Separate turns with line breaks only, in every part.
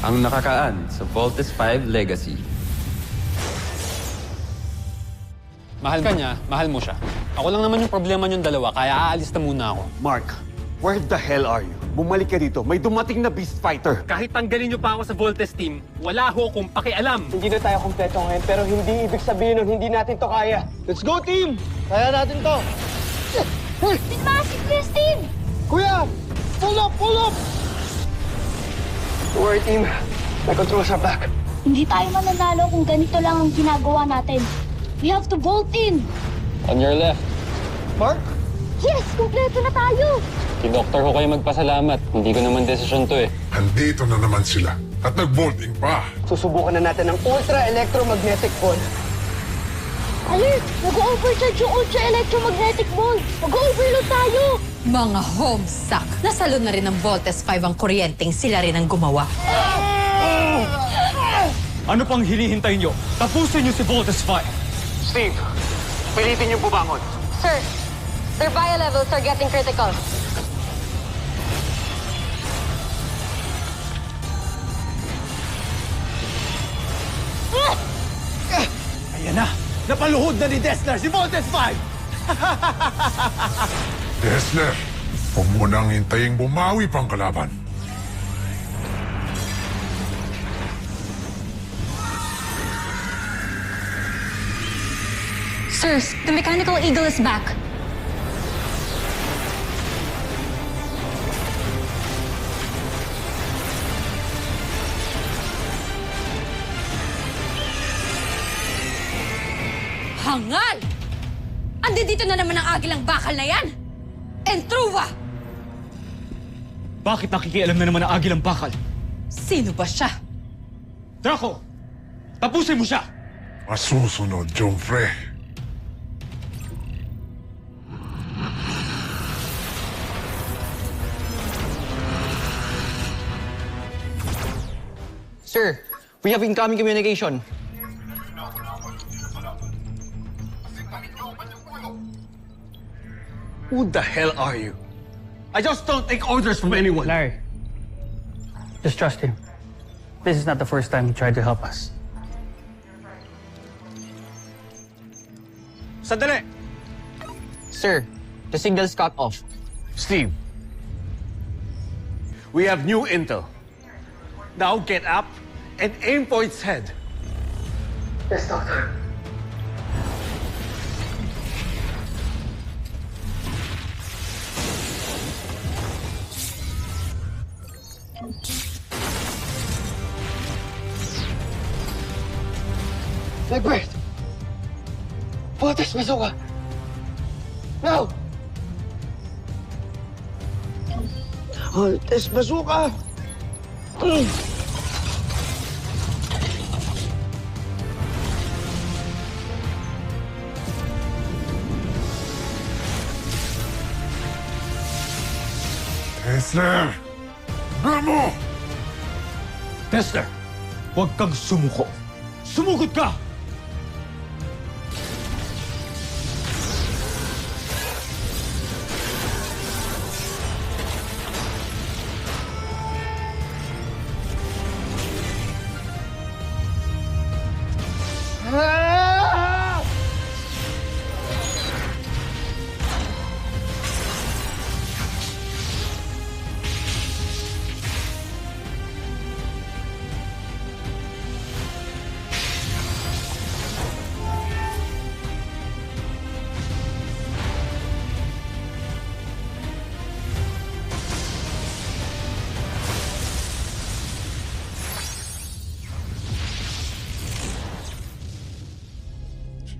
ang nakakaan sa Voltes 5 Legacy.
Mahal ka niya, mahal mo siya. Ako lang naman yung problema niyong dalawa, kaya aalis na muna ako.
Mark, where the hell are you? Bumalik ka dito. May dumating na beast fighter.
Kahit tanggalin niyo pa ako sa Voltes team, wala ho akong pakialam.
Hindi na tayo kompleto ngayon, pero hindi ibig sabihin nun hindi natin to kaya. Let's go, team! Kaya natin to!
Massive Christine!
Kuya! Pull up! Pull up! Don't worry, team. My controls are back.
Hindi tayo mananalo kung ganito lang ang ginagawa natin. We have to vault in!
On your left.
Mark?
Yes! Kompleto na tayo!
Kay Doktor ko kayo magpasalamat. Hindi ko naman desisyon to eh.
Andito na naman sila. At nag-bolting pa.
Susubukan na natin ang ultra-electromagnetic ball.
Alert! Nag-overcharge yung ultra-electromagnetic ball! Mag-overload tayo!
Mga homesuck! Nasalo na rin ng Voltes 5 ang kuryenteng sila rin ang gumawa.
Ano pang hinihintay niyo? Tapusin niyo si Voltes 5!
Steve, pilitin yung bumangon.
Sir, their bio levels are getting critical.
Ayan na! Napaluhod na ni Dessler si Voltes 5!
Dessler, huwag mo nang hintaying bumawi pang kalaban.
Sirs, the mechanical eagle is back.
Hangal! Andi dito na naman ang agilang bakal na yan! Entruva!
Bakit nakikialam na naman ang agil ang bakal?
Sino ba siya?
Draco! Tapusin mo siya!
Masusunod, Jomfre.
Sir, we have incoming communication.
Who the hell are you? I just don't take orders from anyone.
Larry, just trust him. This is not the first time he tried to help us.
Sandali!
Sir, the signal's cut off.
Steve, we have new intel. Now get up and aim for its head.
Yes, Doctor. Egbert! Voltes Bazooka! Now! Voltes Bazooka!
Dessler! Gamo!
Dessler, huwag kang sumuko. Sumugod ka!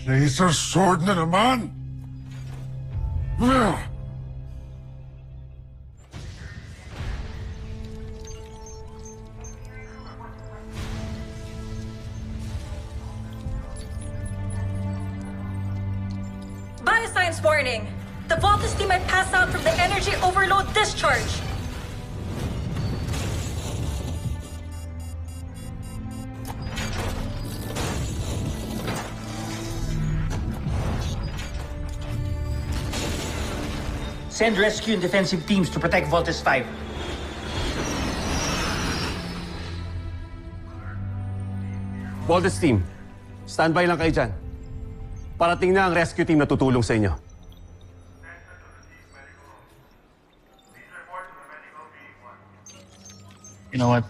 Laser sword na naman! Ugh!
Bioscience warning. The Voltes team might pass out from the energy overload discharge.
Send rescue and defensive teams to protect Voltes 5.
Voltes team, standby lang kayo dyan. Parating na ang rescue team na tutulong sa inyo.
You know what?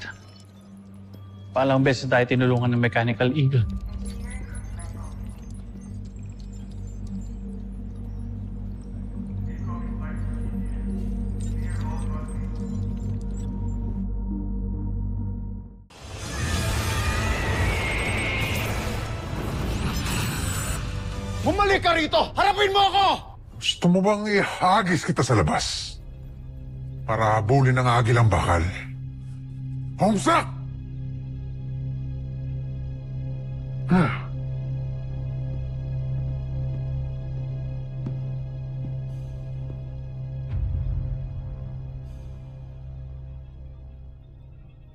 Palang beses tayo tinulungan ng Mechanical Eagle.
Bumalik ka rito! Harapin mo ako!
Gusto mo bang ihagis kita sa labas? Para habulin ng agilang bakal? Homsak!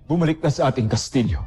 Bumalik na sa ating kastilyo.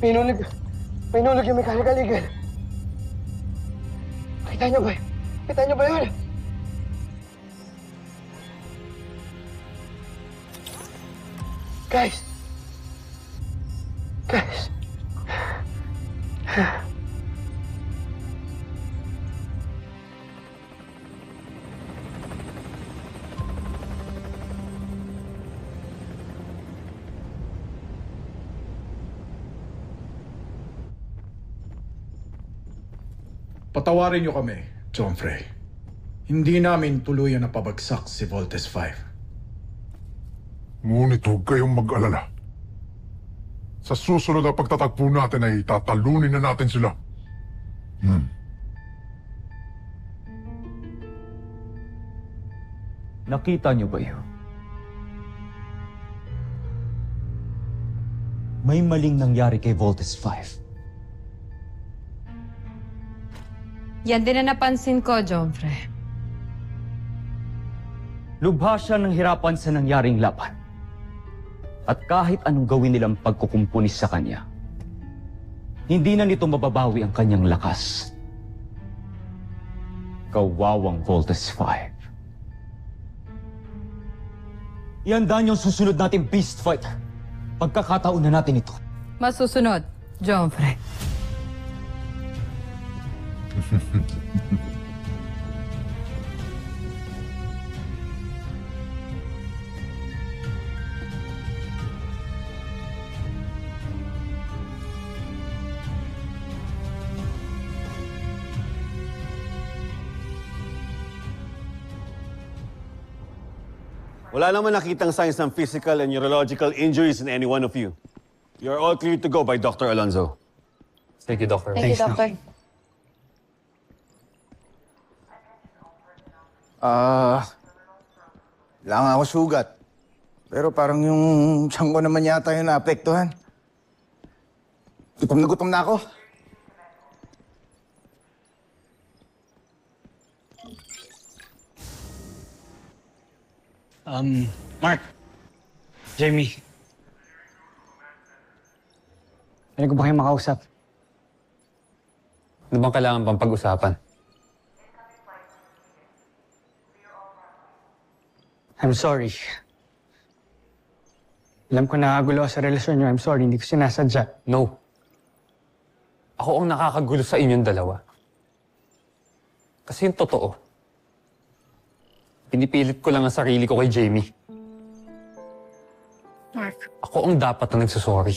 Pinulog yung Mechanical Eagle. Kita niyo ba? Kita niyo ba yun? Guys! Guys!
Patawarin niyo kami, John Frey. Hindi namin tuluyan na pabagsak si Voltes 5.
Ngunit huwag kayong mag-alala. Sa susunod na pagtatagpo natin ay tatalunin na natin sila.
Nakita niyo ba yun? May maling nangyari kay Voltes 5.
Yan din na napansin ko, Joffre.
Lubha siya ng hirapan sa nangyaring laban. At kahit anong gawin nilang pagkukumpunis sa kanya, hindi na nito mababawi ang kanyang lakas. Kawawang Voltes 5. Ihanda niyong susunod nating beast fight. Pagkakataon na natin ito.
Masusunod, Joffre.
Wala naman nakitang signs ng physical and neurological injuries in any one of you. You're all cleared to go by Dr. Alonzo.
Thank you, Doctor.
Thank you, Doctor.
Wala nga ako sugat. Pero parang yung tiyan ko naman yata yung naapektuhan. Gutom na ako.
Mark. Jamie. Pwede ko ba kayong makausap?
Ano bang kailangan pang pag-usapan?
I'm sorry. Alam ko nakagulo ako sa relasyon niyo. I'm sorry, hindi ko sinasadya.
No. Ako ang nakakagulo sa inyong dalawa. Kasi yung totoo, pinipilit ko lang ang sarili ko kay Jamie.
Mark.
Ako ang dapat na nagsasorry.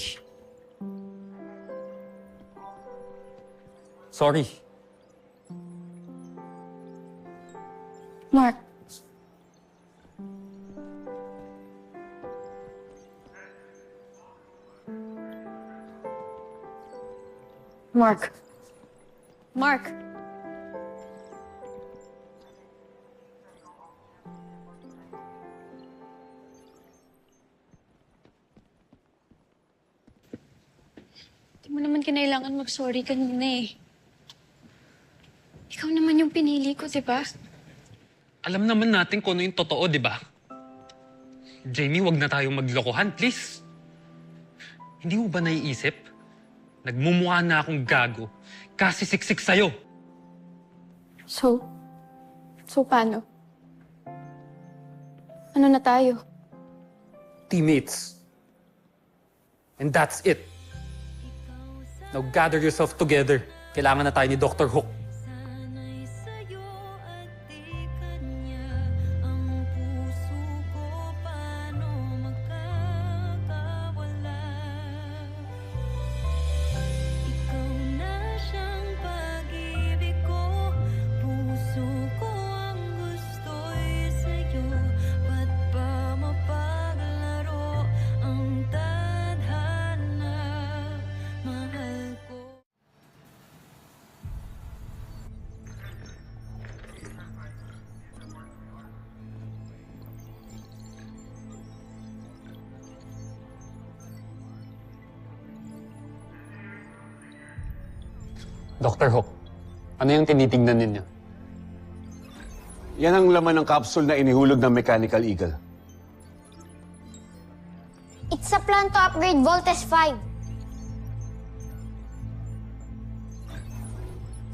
Sorry.
Mark. Mark.
Mark.
kinailangan mag-sorry kanina eh. Ikaw naman yung pinili ko, di ba?
Alam naman natin kung ano yung totoo, di ba? Jamie, wag na tayong maglokohan, please. Hindi mo ba naiisip? Nagmumukha na akong gago kasi siksik sa'yo.
So paano? Ano na tayo?
Teammates. And that's it. Now gather yourself together. Kailangan na tayo ni Dr. Hook. Dr. Hook, ano yung tinitingnan ninyo?
Yan ang laman ng capsule na inihulog ng Mechanical Eagle.
It's a plan to upgrade Voltes 5.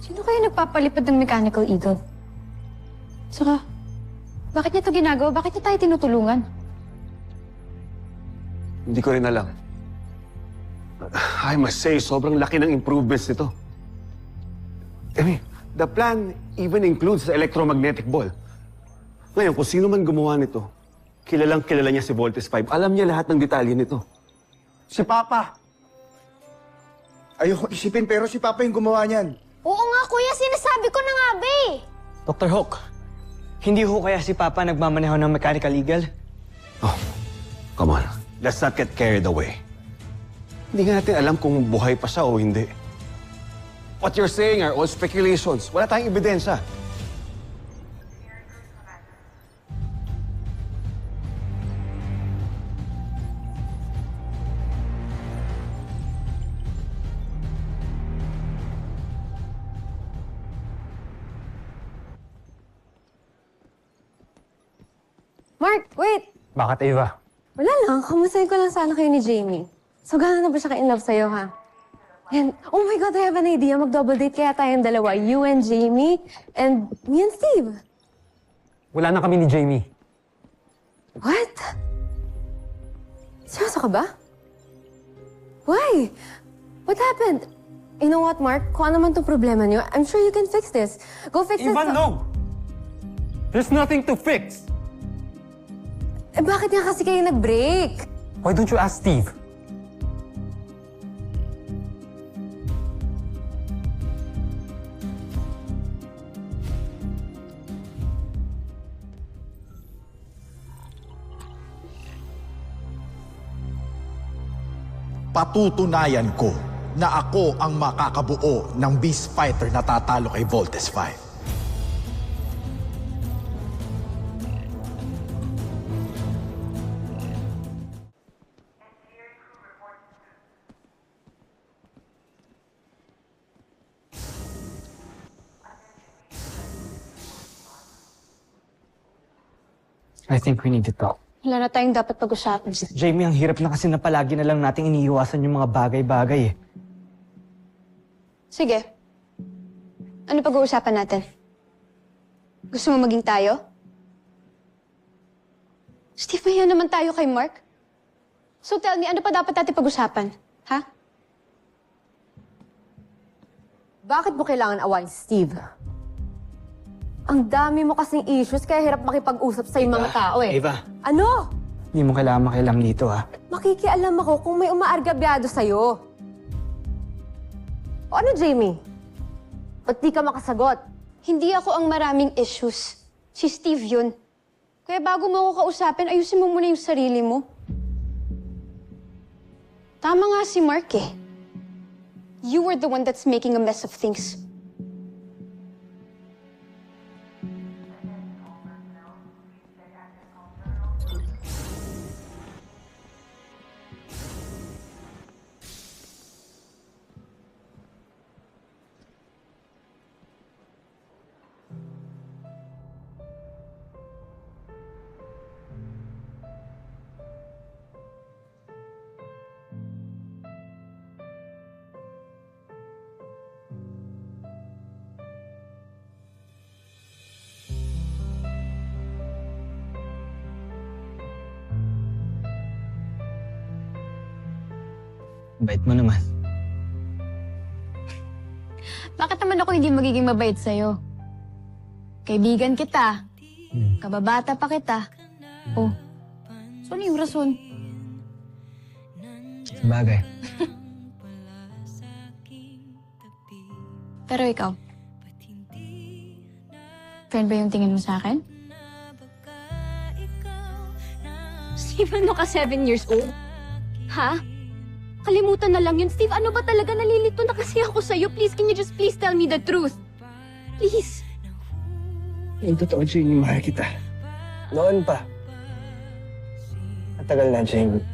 Sino kaya nagpapalipad ng Mechanical Eagle? Saka, bakit niya ito ginagawa? Bakit niya tayo tinutulungan?
Hindi ko rin alam. I must say, sobrang laki ng improvements nito. I mean, the plan even includes the electromagnetic ball. Ngayon, kung sino man gumawa nito, kilalang kilala niya si Voltes 5. Alam niya lahat ng detalye nito.
Si Papa! Ayoko isipin pero si Papa yung gumawa niyan.
Oo nga, kuya. Sinasabi ko na nga, be.
Dr. Hook, hindi ho kaya si Papa nagmamaneho ng Mechanical Eagle?
Oh, come on. Let's not get carried away. Hindi nga natin alam kung buhay pa siya o hindi. What you're saying are all speculations. Wala tayong ebidensya.
Mark, wait!
Bakit, Ava?
Wala lang. Kamustahin ko lang sana kayo ni Jamie. So, gano'n na ba siya ka-in-love sa'yo, ha? And, oh my God, I have an idea. Mag-double date kaya tayong dalawa. You and Jamie, and me and Steve.
Wala na kami ni Jamie.
What? Seryoso ka ba? Why? What happened? You know what, Mark? Kung ano man itong problema niyo, I'm sure you can fix this. Go fix it.
No! There's nothing to fix!
Eh, bakit nga kasi kayo nag-break?
Why don't you ask Steve?
Patutunayan ko na ako ang makakabuo ng Beast Fighter na tatalo kay Voltes 5.
I think we need to talk.
Wala na tayong dapat pag-usapan.
Jamie, ang hirap na kasi na palagi na lang nating iniiwasan yung mga bagay-bagay eh.
Sige. Ano pag-uusapan natin? Gusto mo maging tayo? Steve, mahiya naman tayo kay Mark. So tell me, ano pa dapat natin pag-usapan? Ha? Bakit mo kailangan awayin si Steve? Ang dami mo kasing issues kaya hirap makipag-usap sa mga tao eh.
Ava.
Ano?
Hindi mo kailangan makialam dito ha.
Makikialam ako kung may umaargabyado sa'yo. O ano, Jamie? Ba't di ka makasagot? Hindi ako ang maraming issues. Si Steve yun. Kaya bago mo ako kausapin, ayusin mo muna yung sarili mo. Tama nga si Mark eh. You were the one that's making a mess of things.
Bait mo naman.
Bakit naman ako hindi magiging mabait sa'yo? Kaibigan kita. Kababata pa kita. Oh, so ano yung rason?
Sabagay.
Pero ikaw, friend ba yung tingin mo sa akin? Steve, ano ka 7 years old? Ha? Kalimutan na lang yun. Steve, ano ba talaga? Nalilito na kasi ako sa'yo. Please, can you just please tell me the truth? Please.
Yung totoo, Jamie, mahal kita. Noon pa. Matagal na, Jamie.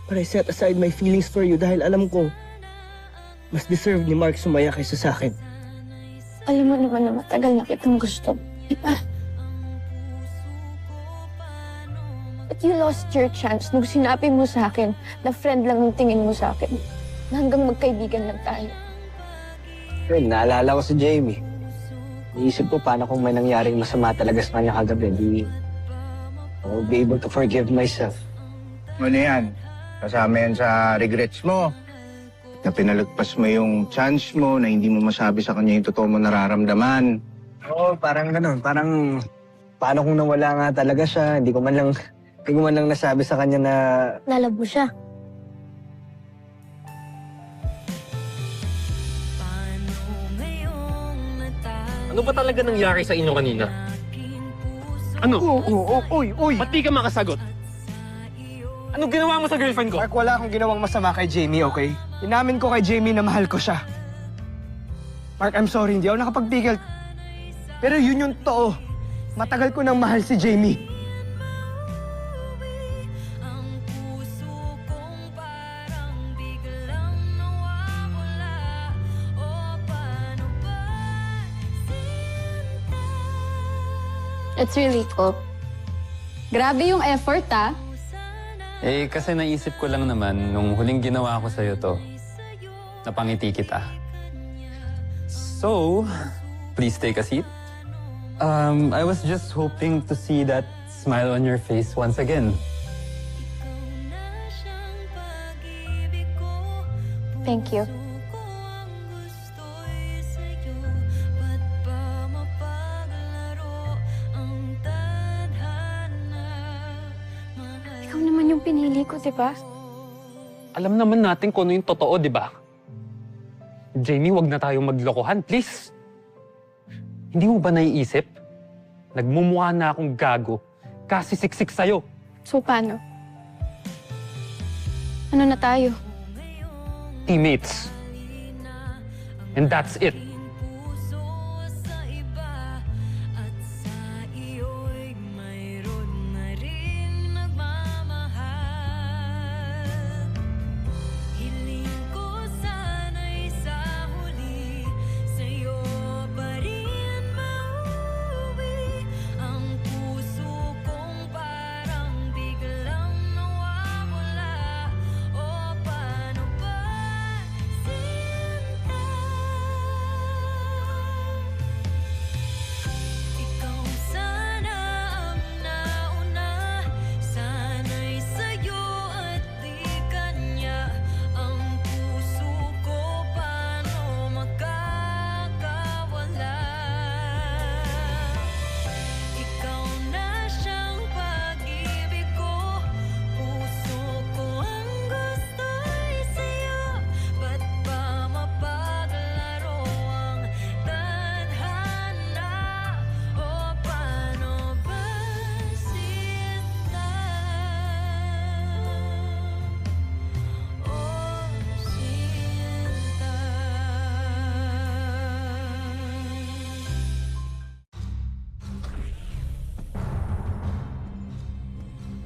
But I set aside my feelings for you dahil alam ko mas deserve ni Mark sumaya kaysa sa akin.
Alam mo naman na matagal na kitang gusto. Diba? But you lost your chance nung sinabi mo sa akin na friend lang ang tingin mo sa akin. Na hanggang magkaibigan lang tayo.
Friend, naalala ko si Jamie. Iisip ko paano kung may nangyaring masama talaga sa kanya kagabi. I'll be able to forgive myself.
Ano yan? Kasama yan sa regrets mo. Na pinalagpas mo yung chance mo na hindi mo masabi sa kanya yung totoo mo nararamdaman.
Oo, parang ganun. Parang paano kung nawala nga talaga siya. Hindi ko man lang nasabi sa kanya na...
Lalabo siya.
Ano ba talaga nangyari sa inyo kanina? Ano?
Uy!
Ba't di ka makasagot? Anong ginawa mo sa girlfriend ko?
Mark, wala akong ginawang masama kay Jamie, okay? Inamin ko kay Jamie na mahal ko siya. Mark, I'm sorry, hindi ako nakapagpigil. Pero yun yung totoo. Matagal ko nang mahal si Jamie.
It's really cool. Grabe yung effort, ah.
Eh, kasi naisip ko lang naman, nung huling ginawa ko sa'yo to, napangiti kita. So, please take a seat. I was just hoping to see that smile on your face once again.
Thank you. Ikaw naman yung pinili ko, di ba?
Alam naman natin kung ano yung totoo, di ba? Jamie, wag na tayong maglokohan, please. Hindi mo ba naiisip? Nagmumukha na akong gago kasi siksik sa'yo.
So, paano? Ano na tayo?
Teammates. And that's it.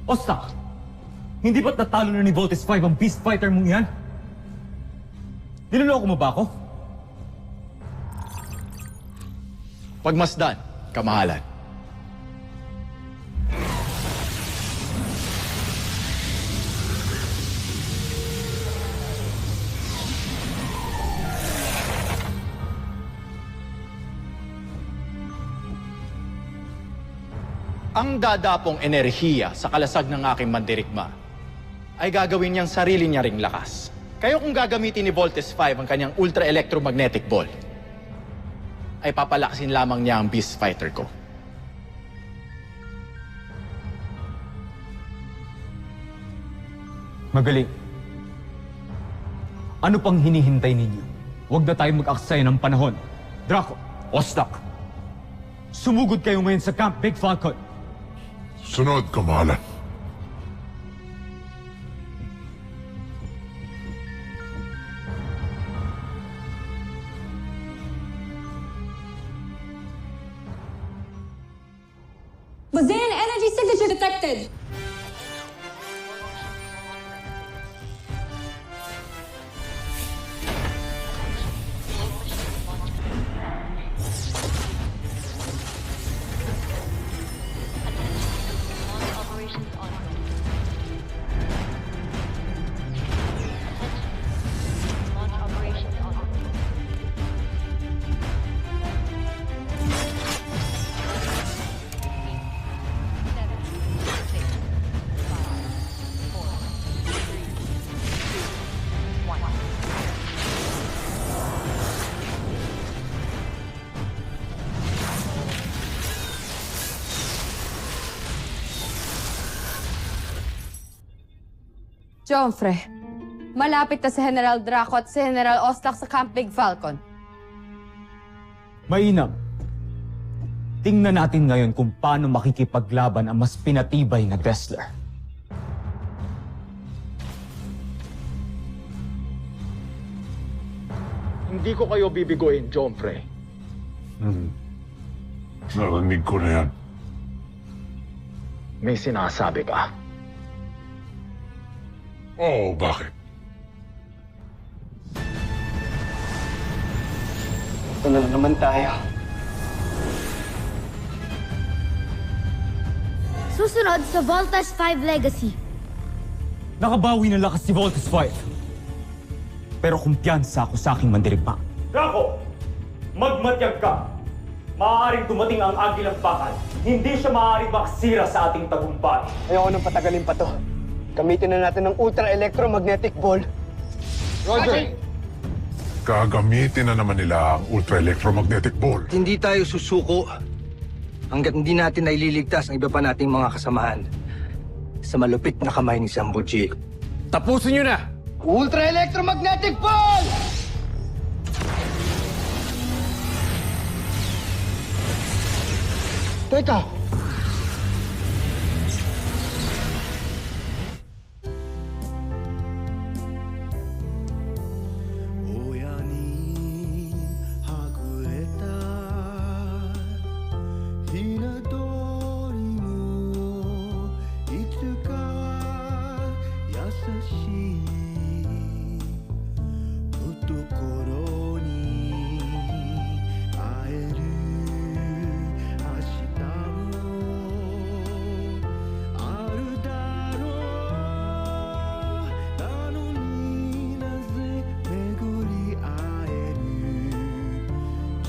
Osta! Hindi ba't natalo na ni Voltes 5 ang Beast Fighter mong yan? Niloloko mo ba ako?
Pagmasdan, kamahalan. Ang dadapong enerhiya sa kalasag ng aking mandirigma ay gagawin niyang sarili niya ring lakas. Kaya kung gagamitin ni Voltes 5 ang kanyang ultra-electromagnetic ball, ay papalakasin lamang niya ang Beast Fighter ko.
Magaling. Ano pang hinihintay ninyo? Huwag na tayo mag-aksaya ng panahon. Draco, Ostak, sumugod kayo ngayon sa Camp Big Falcon.
Sunod, kamahalan.
Bazean energy signature detected.
Joffre, malapit na si General Draco at si General Ostak sa Camp Big Falcon.
Mainam. Tingnan natin ngayon kung paano makikipaglaban ang mas pinatibay na Destler.
Hindi ko kayo bibiguin, Joffre.
Narinig ko na yan.
May sinasabi ka.
Oh, bakit?
Ito na naman tayo.
Susunod sa Voltas 5 Legacy.
Nakabawi ng lakas si Voltes 5. Pero kumpiyansa ako sa aking mandirigma. Draco! Magmatyag ka! Maaaring dumating ang Agilang Bakal. Hindi siya maaaring maksira sa ating tagumpay.
Ayoko nang patagalin pa to. Gamitin na natin ng ultra-electromagnetic ball.
Roger!
Gagamitin na naman nila ang ultra-electromagnetic ball.
Hindi tayo susuko hanggat hindi natin naililigtas ang iba pa nating mga kasamahan sa malupit na kamay ni Sambuji.
Tapusin niyo na!
Ultra-electromagnetic ball! Teka!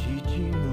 Teaching